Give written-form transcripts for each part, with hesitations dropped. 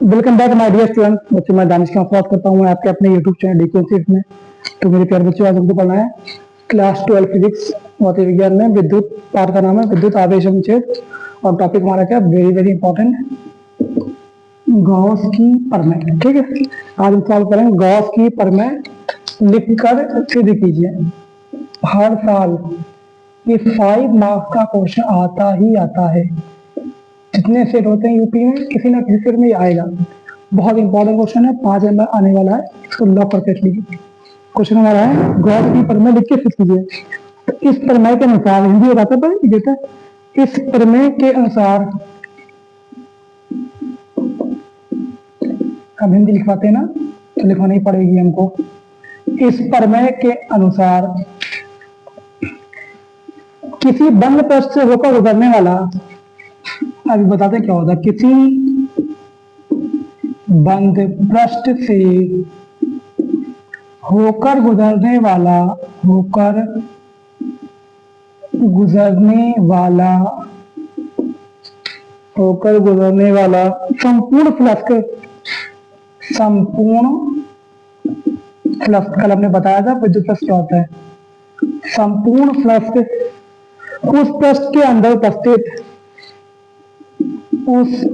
Welcome back my dear student. बच्चों मैं दानिश का स्वागत करता हूँ आपके अपने यूट्यूब चैनल डीक्यूएनसीएफ में। तो मेरे प्यारे बच्चों, आज हमको पढ़ना है क्लास 12 फिजिक्स भौतिक विज्ञान में विद्युत। पाठ का नाम है विद्युत आवेश एवं क्षेत्र और टॉपिक हमारा क्या, वेरी वेरी इंपॉर्टेंट, गॉस की प्रमेय। ठीक है, आज हम सॉल्व करेंगे गॉस की प्रमेय। लिखकर सिद्ध कीजिए। हर साल ये 5 मार्क्स का क्वेश्चन आता ही आता है। जितने सेट होते हैं यूपी में, किसी ना किसी सेट में ये आएगा। बहुत इंपॉर्टेंट क्वेश्चन है, 5 नंबर आने वाला है, तो लॉक करके रख लीजिए। क्वेश्चन हमारा है गॉस की प्रमेय लिख के फिट कीजिए। तो इस प्रमेय के अनुसार, हिंदी बताता पर देता, इस प्रमेय के अनुसार, हम हिंदी लिखवाते हैं ना, तो लिखवानी पड़ेगी हमको। इस प्रमेय के अनुसार किसी बंद पृष्ठ से होकर गुजरने वाला, अभी बताते क्या होता है, किसी बंद पृष्ठ से होकर गुजरने वाला, होकर गुजरने वाला संपूर्ण फ्लक्स, कल हमने बताया था विद्युत फ्लक्स क्या होता है। संपूर्ण फ्लक्स उस पृष्ठ के अंदर उपस्थित, उस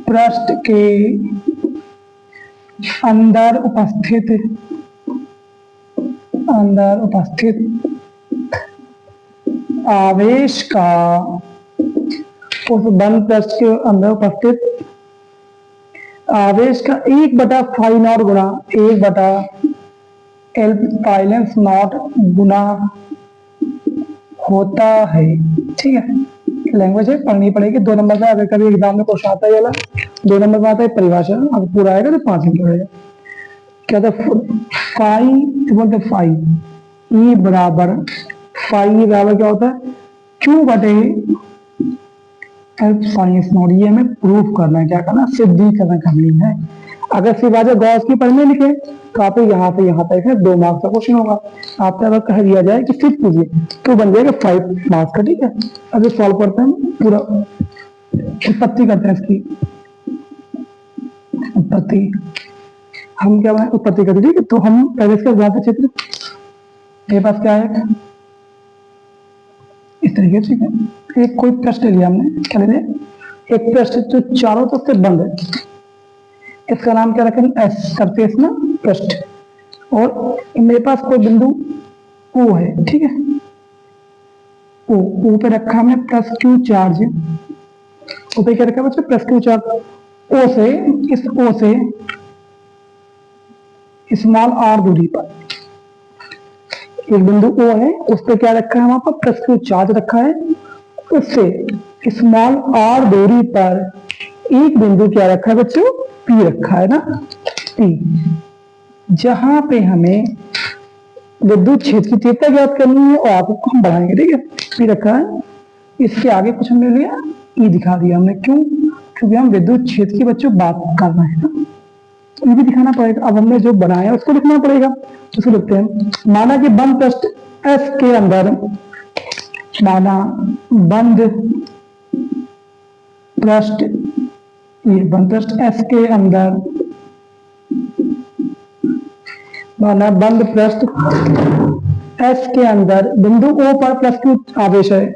पृष्ठ के अंदर उपस्थित आवेश का, उस बंद पृष्ठ के अंदर उपस्थित आवेश का 1/φ0 गुना 1/L गुना होता है। ठीक है, लैंग्वेज है, पढ़नी पड़ेगी। 2 नंबर का अगर कभी एग्जाम में क्वेश्चन आता है, 2 नंबर में आता है परिभाषा, अगर पूरा आएगा तो 5 नंबर आएगा। क्या था, फाई ई बराबर, फाई बराबर क्या होता है, क्यू बटे एल साइंस नोट। ये हमें प्रूफ करना है, क्या करना, सिद्धीकरण करनी है। अगर सिर्फ आज गॉस की प्रमेय लिखे तो आप यहाँ से यहाँ तक 2 मार्क्स का क्वेश्चन होगा। आपसे अगर कह दिया जाए कि फिट कीजिए तो बन जाएगा 5 मार्क्स का। ठीक है, अभी सॉल्व करते हैं, पूरा उत्पत्ति करते हैं इसकी। उत्पत्ति हम क्या बनाए, उत्पत्ति करते। ठीक है, तो हम पहले इसका ज्ञात चित्र, मेरे पास क्या है इस तरीके से। ठीक है, एक कोई पृष्ठ लिया हमने, क्या ले लिया, एक पृष्ठ जो चारों तरफ से बंद है, इसका नाम क्या रखें, एस सरफेस ना पृष्ठ। और मेरे पास कोई बिंदु ओ है। ठीक है, ओ पे रखा हमने प्लस क्यू चार्ज। ओ पे क्या रखा बच्चों, प्लस क्यू चार्ज। ओ से, इस ओ से स्मॉल आर दूरी पर एक बिंदु ओ है, उस पर क्या रखा है, वहां पर प्लस क्यू चार्ज रखा है। उससे स्मॉल आर दूरी पर एक बिंदु क्या रखा है बच्चों, पी रखा है ना, पी, जहां पे हमें विद्युत क्षेत्र की तीव्रता ज्ञात करनी है और आपको हम बढ़ाएंगे। ठीक है, पी रखा है, इसके आगे कुछ हमने लिया, ई दिखा दिया हमने। क्यों, क्योंकि हम विद्युत क्षेत्र की बच्चों बात कर रहे हैं ना, ये भी दिखाना पड़ेगा। अब हमने जो बनाया उसको लिखना पड़ेगा, उसको लिखते हैं। माना कि बंद पृष्ठ एस के अंदर, माना बंद पृष्ठ, ये बंद पृष्ठ एस के अंदर, माना बंद पृष्ठ एस के अंदर बिंदु ओ पर प्लस क्यू आवेश है।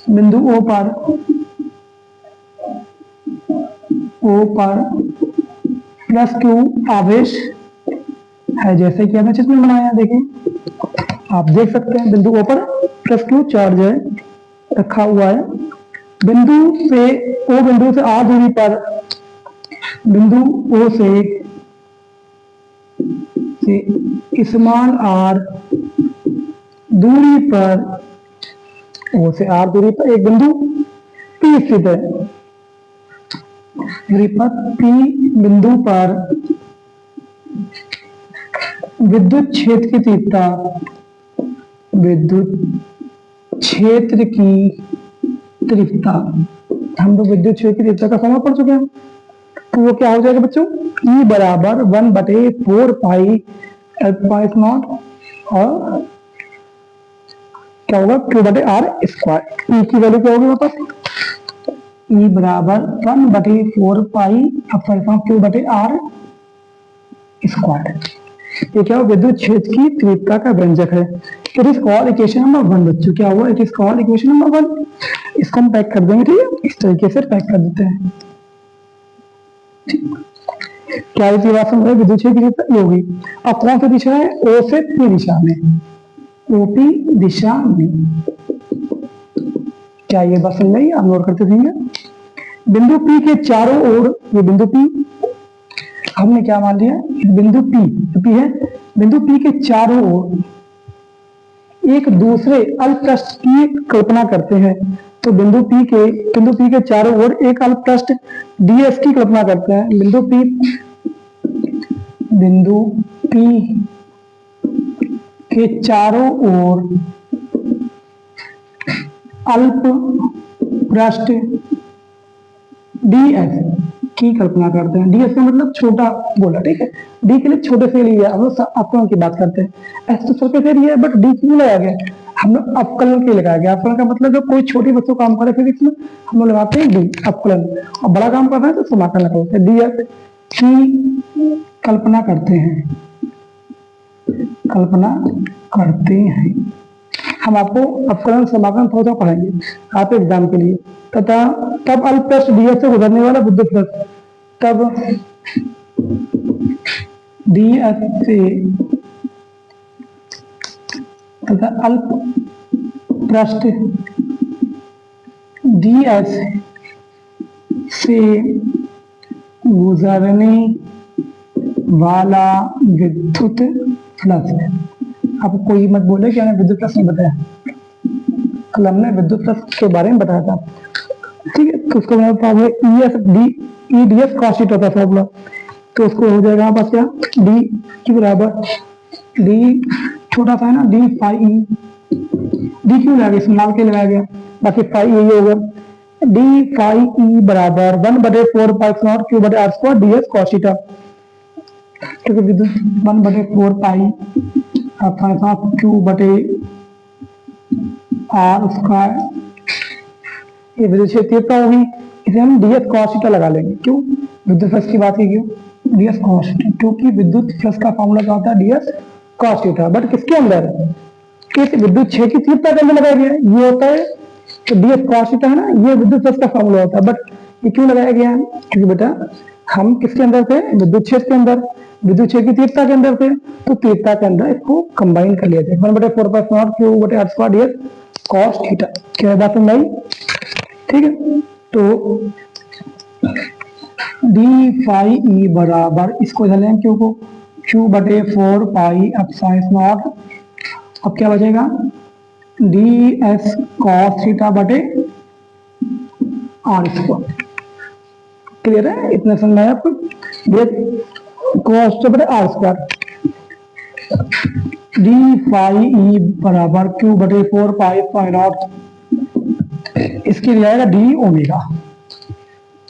बिंदु ओ पर प्लस क्यू आवेश है, जैसे कि हमने चित्र में बनाया, देखिए आप देख सकते हैं, बिंदु ओ पर प्लस क्यू चार्ज है, रखा हुआ है। बिंदु से आर दूरी पर, बिंदु ओ से स्मॉल आर दूरी पर, ओ से आर दूरी पर एक बिंदु पी स्थित है। दूरी पर पी बिंदु पर विद्युत क्षेत्र की तीव्रता, हम लोग विद्युत क्षेत्र की तीव्रता का फॉर्मूला पढ़ चुके हैं। तो वो क्या हो जाएगा बच्चों, ई बराबर 1/4π0 और क्या होगा, 2/r²। ई की वैल्यू क्या होगी, ई बराबर 1/4 पाई क्यू बटे आर स्क्वायर। ये क्या हो, विद्युत क्षेत्र की तीव्रता का व्यंजक है। It is called equation number 1 बच्चों। क्या हुआ, it is called equation number 1। इसको हम पैक कर देंगे, ठीक है, इस तरीके से पैक कर देते हैं। क्या ये बात समझ रहे, विद्युत क्षेत्र की तीव्रता होगी। अब कौन सी दिशा है, ओ से पी दिशा में, ओपी दिशा में। क्या ये बात समझ आई, आप नोट करते रहेंगे। बिंदु पी के चारों ओर, ये बिंदु पी हमने क्या मान लिया, बिंदु पी है, बिंदु पी के चारों ओर एक दूसरे अल्पपृष्ठ की कल्पना करते हैं। तो बिंदु पी के चारों ओर एक अल्पपृष्ठ डीएस की कल्पना करते हैं। बिंदु पी के चारों ओर अल्पपृष्ठ डीएस की कल्पना करते हैं। डीएस का मतलब छोटा बोला, ठीक है, डी के लिए छोटे से लिया, हम लोग अपकलन की बात करते हैं। एस तो सरफेस एरिया है, बट डी क्यों लगाया गया, हम लोग अपकलन के लगाया गया। अपकलन का मतलब जब कोई छोटी वस्तु काम करे फिजिक्स में हम लोग लगाते हैं डी, अपकलन। और बड़ा काम कर रहे हैं तो समाकलन लगाते हैं। डीएस की कल्पना करते हैं। हम आपको अपकलन समाकलन थोड़ा पढ़ाएंगे आप एग्जाम के लिए। तथा तब अल्पपृष्ठ डीएस से गुजरने वाला विद्युत फ्लक्स, तब डीएस से तथा अल्पपृष्ठ डीएस से गुजरने वाला विद्युत फ्लक्स। आप कोई मत बोले कि हमें विद्युत फ्लक्स नहीं बताया, कल हमने विद्युत फ्लक्स के बारे में बताया था, ठीक है। तो उसको formula E D S cos theta था फॉर्मूला। तो उसको हो जाएगा हमारे पास क्या, डी की बराबर डी छोटा सा है ना, डी फाई ई, डी क्यों लगाया, स्मॉल के लगाया गया, बाकी फाई यही होगा। डी फाई ई बराबर 1/4 पाई नॉट क्यू बटे R square D S cos theta. क्योंकि विद्युत 1/4 पाई क्यू बटे आर स्क्वायर, ये विद्युत क्षेत्र तीव्रता होगी, इसे हम डीएस कॉस थीटा लगा लेंगे। क्यों, विद्युत फ्लक्स की बात की क्यों, डीएस कॉस थीटा, क्योंकि विद्युत फ्लक्स का फॉर्मूला क्या होता है, डीएस कॉस थीटा। बट किसके अंदर, इस विद्युत क्षेत्र की तीव्रता के अंदर लगाया गया है, ये होता है तो डीएस कॉस थीटा है ना, ये विद्युत फ्लक्स का फॉर्मूला होता है। बट ये क्यों लगाया गया है, क्योंकि बेटा हम किसके अंदर थे, विद्युत क्षेत्र के अंदर, विद्युत क्षेत्र की तीव्रता के अंदर थे, तो तीव्रता के अंदर इसको कंबाइन कर लिया जाए। 1/4 पाई नॉट क्यू बटे R square DS cos theta. क्या बात समझ आई, ठीक है। तो डी फाई ई बराबर, इसको इधर लें क्यू को, क्यू बटे 4 पाई एप्सिलॉन नॉट। अब क्या बचेगा, डी एस कॉस थीटा बटे आर स्क्वायर। क्लियर है, इतना समझ आया आपको, कॉस थीटा बटे R square. D phi E बराबर क्यू बटे 4 पाई एप्सिलॉन नॉट, इसके लिए आएगा डी ओमेगा,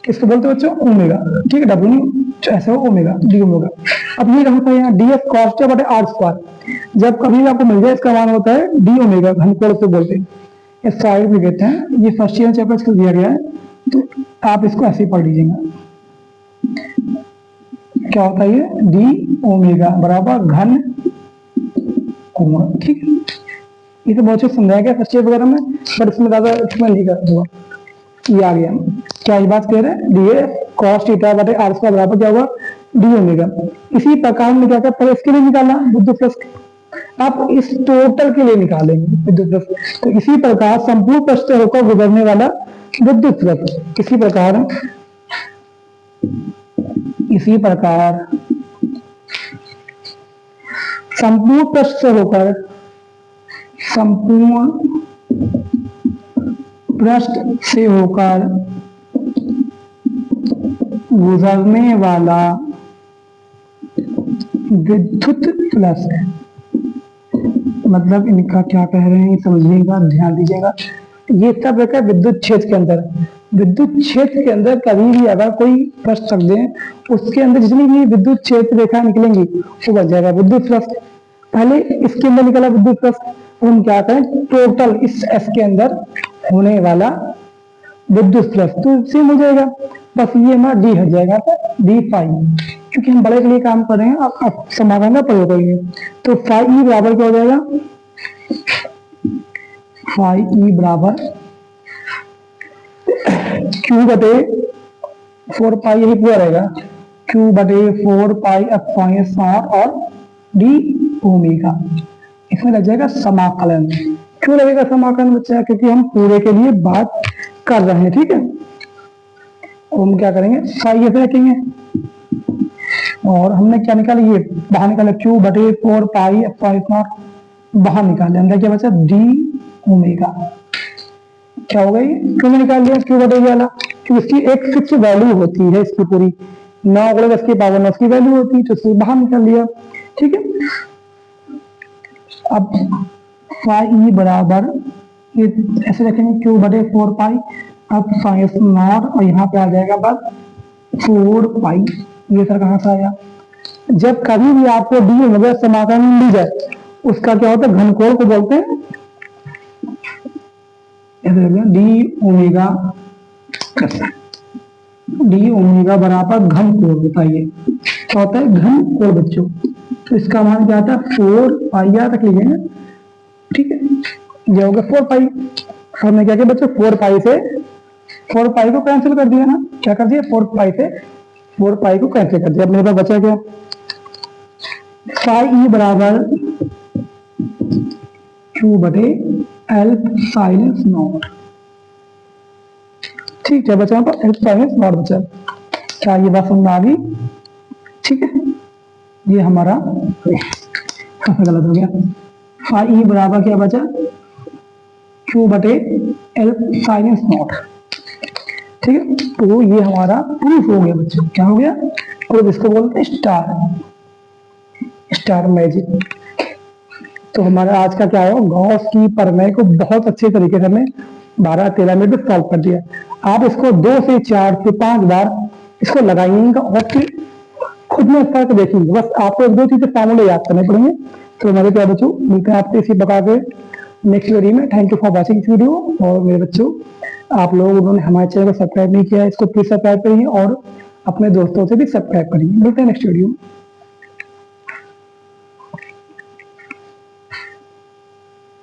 इसको बोलते हैं बच्चों ओमेगा, ठीक है, डब्ल्यू नहीं ऐसे हो, ओमेगा डी ओमेगा। अब ये होता है यहाँ डी एफ कॉस थीटा बटे आर स्क्वायर। जब कभी भी आपको मिल जाए इसका मान होता है डी ओमेगा, घनकोण से बोलते हैं, इस साइड में कहते हैं। ये फर्स्ट ईयर चैप्टर इसको दिया गया है, तो आप इसको ऐसे ही पढ़ लीजिएगा। क्या होता है ये, डी ओमेगा बराबर घन कोण, ठीक है। ये तो बहुत अच्छे समझाया गया फर्स्ट ईयर वगैरह में, बट इसमें ज्यादा एक्सप्लेन नहीं कर दूंगा, ये आ गया। क्या ये बात कह रहे हैं, डी ए कॉस थीटा बटे आर स्क्वायर बराबर क्या होगा, डी ओमेगा। इसी प्रकार में क्या करता है, इसके लिए निकालना विद्युत फ्लक्स, आप इस टोटल के लिए निकालेंगे विद्युत फ्लक्स। तो इसी प्रकार संपूर्ण पृष्ठ से होकर गुजरने वाला विद्युत फ्लक्स, इसी प्रकार संपूर्ण पृष्ठ से होकर, संपूर्ण पृष्ठ से होकर गुजरने वाला विद्युत फ्लक्स, मतलब इनका क्या कह रहे हैं समझिएगा, ध्यान दीजिएगा। ये सब है विद्युत क्षेत्र के अंदर। विद्युत क्षेत्र के अंदर कभी भी अगर कोई पृष्ठ रख दें, उसके अंदर जितनी भी विद्युत क्षेत्र रेखा निकलेंगी वो बच जाएगा विद्युत फ्लक्स। पहले इसके अंदर निकला विद्युत फ्लक्स, हम क्या करें, टोटल इस एस के अंदर होने वाला विद्युत फ्लक्स तो सेम हो जाएगा, बस ये हमारा डी हट जाएगा, डी फाई, क्योंकि हम बड़े के लिए काम कर रहे हैं। अब समाधान का प्रयोग करेंगे तो फाई ई बराबर क्या हो जाएगा, फाई ई बराबर क्यू बटे 4 पाई, यही पूरा रहेगा, क्यू बटे 4 पाई एप्सिलॉन नॉट और डी ओमेगा। इसमें लग जाएगा समाकलन। क्यों लगेगा समाकलन बच्चा, क्योंकि हम पूरे के लिए बात कर रहे हैं, ठीक है। और हम क्या करेंगे, फाई ऐसे रखेंगे और हमने क्या निकाला, ये बाहर निकाला क्यू बटे 4 पाई एप्सिलॉन नॉट बाहर निकाले, अंदर क्या बचा डी ओमेगा। क्या हो गई, क्यों निकाल लिया क्यू बटे वाला, क्योंकि इसकी एक फिक्स वैल्यू होती है, इसकी पूरी 9 गुणे 10 की पावर 9 की वैल्यू होती है, तो इसको बाहर निकाल लिया, ठीक है। अब फाई ई बराबर ये ऐसे रखेंगे क्यू बटे 4 पाई अब साइंस नॉट और यहाँ पे आ जाएगा बस 4 पाई। ये सर कहाँ से आया, जब कभी भी आपको डी ओमेगा समाकलन मिल जाए उसका क्या होता है, घनकोण को बोलते हैं डी ओमेगा, डी ओमेगा बराबर घन कोण, बताइए क्या होता है, घन कोण बच्चों। तो इसका मान क्या आता है 4 पाई, याद रख लीजिए ना, ठीक है। ये हो गया 4 पाई। हमने क्या किया बच्चों, 4 पाई से 4 पाई को कैंसिल कर दिया ना, क्या कर दिया 4 पाई से 4 पाई को कैंसिल कर दिया। अब मेरे पास बचा क्या, फाई ई बराबर क्यू बटे एल साइलेंस नॉट, ठीक है बचा एल साइलेंस नॉट बचा। क्या ये बात समझ आ गई, ठीक है। ये हमारा गलत हो गया, फाई ई बराबर क्या बचा, क्यू बटे एल साइलेंस नॉट, ठीक है। तो ये हमारा प्रूफ हो गया बच्चों, क्या हो गया, और इसको बोलते हैं स्टार मैजिक। तो हमारा आज का क्या है, गॉस की प्रमेय को बहुत अच्छे तरीके से हमने 12-13 मिनट में सॉल्व कर दिया। आप इसको 2 से 4 से 5 बार इसको लगाइएगा और फिर खुद में फर्क देखेंगे। बस आपको 1-2 चीजें फॉर्मूले याद करने पड़ेंगे। तो मेरे प्यारे बच्चों, मिलते हैं आपसे इसी प्रकार के नेक्स्ट वीडियो में। Thank you for watching this video. और मेरे बच्चों, आप लोग उन्होंने हमारे चैनल को सब्सक्राइब नहीं किया है, इसको प्लीज सब्सक्राइब करिए और अपने दोस्तों से भी सब्सक्राइब करिए। मिलते हैं नेक्स्ट वीडियो में।